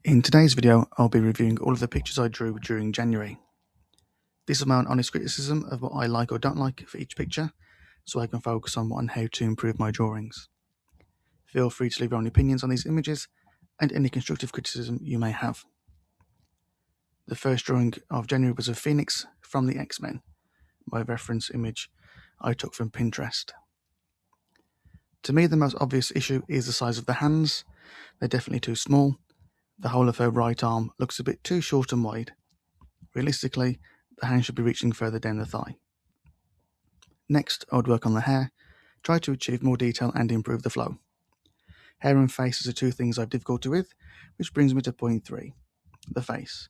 In today's video, I'll be reviewing all of the pictures I drew during January. This is my own honest criticism of what I like or don't like for each picture, so I can focus on how to improve my drawings. Feel free to leave your own opinions on these images and any constructive criticism you may have. The first drawing of January was of Phoenix from the X-Men, my reference image I took from Pinterest. To me, the most obvious issue is the size of the hands. They're definitely too small. The whole of her right arm looks a bit too short and wide. Realistically, the hand should be reaching further down the thigh. Next, I would work on the hair, try to achieve more detail and improve the flow. Hair and faces are two things I have difficulty with, which brings me to point 3, the face.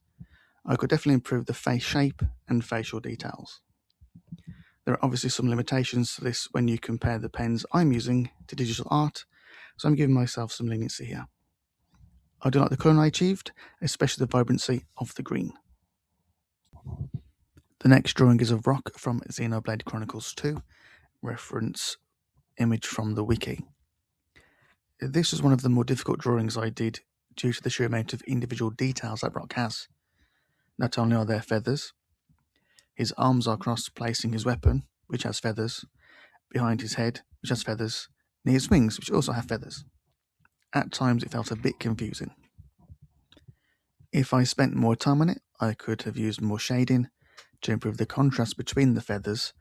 I could definitely improve the face shape and facial details. There are obviously some limitations to this when you compare the pens I'm using to digital art, so I'm giving myself some leniency here. I do like the colour I achieved, especially the vibrancy of the green. The next drawing is of Rock from Xenoblade Chronicles 2, reference image from the wiki. This was one of the more difficult drawings I did due to the sheer amount of individual details that Rock has. Not only are there feathers, his arms are crossed placing his weapon, which has feathers, behind his head, which has feathers, near his wings, which also have feathers. At times it felt a bit confusing. If I spent more time on it, I could have used more shading to improve the contrast between the feathers,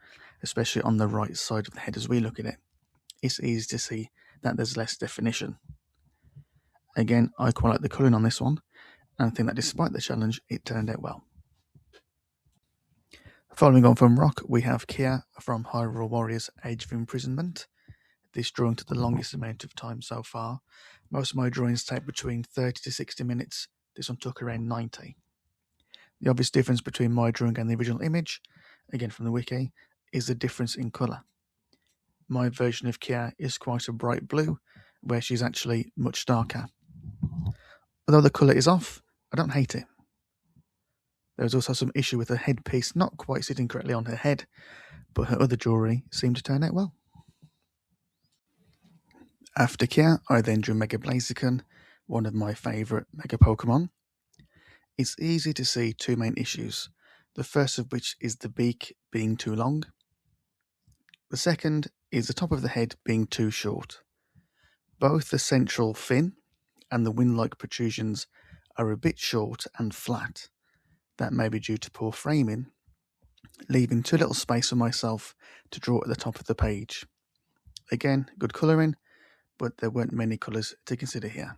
especially on the right side of the head as we look at it. It's easy to see that there's less definition. Again, I quite like the colouring on this one, and think that despite the challenge, it turned out well. Following on from Rock, we have Kia from Hyrule Warriors Age of Imprisonment. This drawing took the longest amount of time so far. Most of my drawings take between 30 to 60 minutes. This one took around 90. The obvious difference between my drawing and the original image, again from the wiki, is the difference in colour. My version of Kia is quite a bright blue, where she's actually much darker. Although the colour is off, I don't hate it. There was also some issue with her headpiece not quite sitting correctly on her head, but her other jewellery seemed to turn out well. After Kia, I then drew Mega Blaziken, one of my favourite Mega Pokemon. It's easy to see two main issues, the first of which is the beak being too long. The second is the top of the head being too short. Both the central fin and the wing-like protrusions are a bit short and flat. That may be due to poor framing, leaving too little space for myself to draw at the top of the page. Again, good colouring, but there weren't many colours to consider here.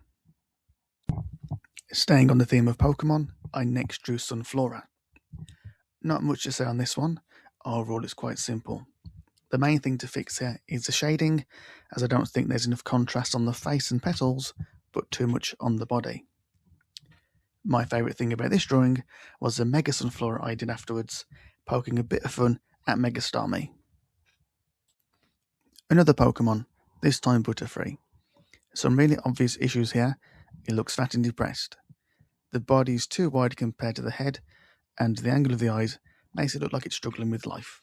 Staying on the theme of Pokemon, I next drew Sunflora. Not much to say on this one, overall it's quite simple. The main thing to fix here is the shading, as I don't think there's enough contrast on the face and petals, but too much on the body. My favourite thing about this drawing was the Mega Sunflora I did afterwards, poking a bit of fun at Mega Starmie. Another Pokemon, this time Butterfree. Some really obvious issues here. It looks fat and depressed. The body is too wide compared to the head, and the angle of the eyes makes it look like it's struggling with life.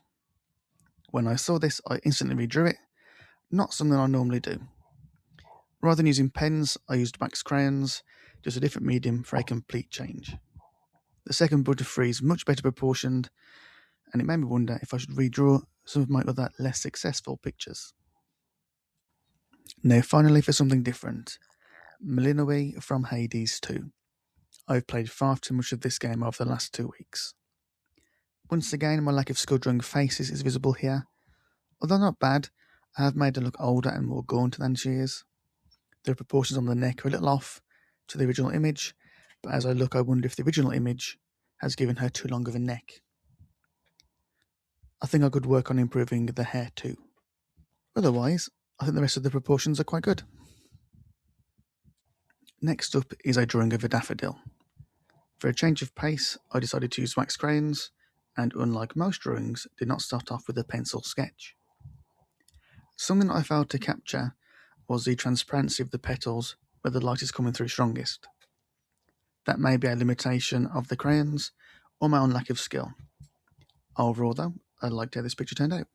When I saw this, I instantly redrew it, not something I normally do. Rather than using pens, I used wax crayons, just a different medium for a complete change. The second Butterfree is much better proportioned, and it made me wonder if I should redraw some of my other less successful pictures. Now finally for something different, Milinoe from Hades 2. I've played far too much of this game over the last 2 weeks. Once again, my lack of skill drawing faces is visible here. Although not bad, I have made her look older and more gaunt than she is. The proportions on the neck are a little off to the original image, but as I look I wonder if the original image has given her too long of a neck. I think I could work on improving the hair too. Otherwise, I think the rest of the proportions are quite good. Next up is a drawing of a daffodil. For a change of pace, I decided to use wax crayons, and unlike most drawings, did not start off with a pencil sketch. Something I failed to capture was the transparency of the petals where the light is coming through strongest. That may be a limitation of the crayons, or my own lack of skill. Overall though, I liked how this picture turned out.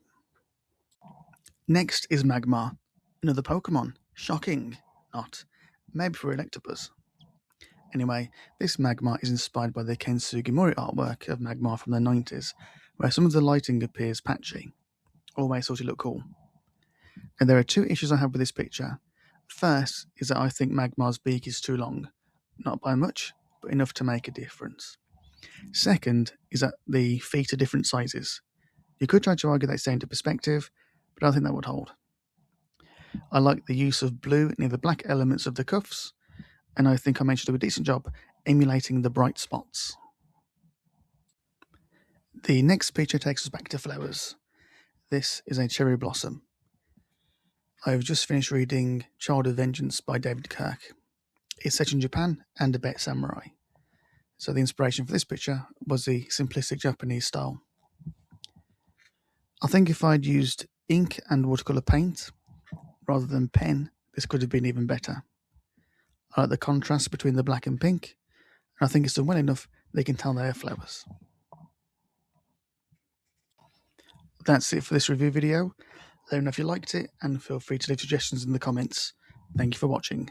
Next is Magmar, another Pokemon. Shocking, not. Maybe for Electabuzz. Anyway, this Magmar is inspired by the Ken Sugimori artwork of Magmar from the 90s, where some of the lighting appears patchy. Always thought it looked cool. And there are two issues I have with this picture. First is that I think Magmar's beak is too long. Not by much, but enough to make a difference. Second is that the feet are different sizes. You could try to argue they stay into perspective, but I don't think that would hold. I like the use of blue near the black elements of the cuffs, and I think I managed to do a decent job emulating the bright spots. The next picture takes us back to flowers. This is a cherry blossom. I've just finished reading Child of Vengeance by David Kirk. It's set in Japan and about samurai. So the inspiration for this picture was the simplistic Japanese style. I think if I'd used ink and watercolour paint rather than pen, this could have been even better. I like the contrast between the black and pink, and I think it's done well enough they can tell they are flowers. That's it for this review video. Let me know if you liked it, and feel free to leave suggestions in the comments. Thank you for watching.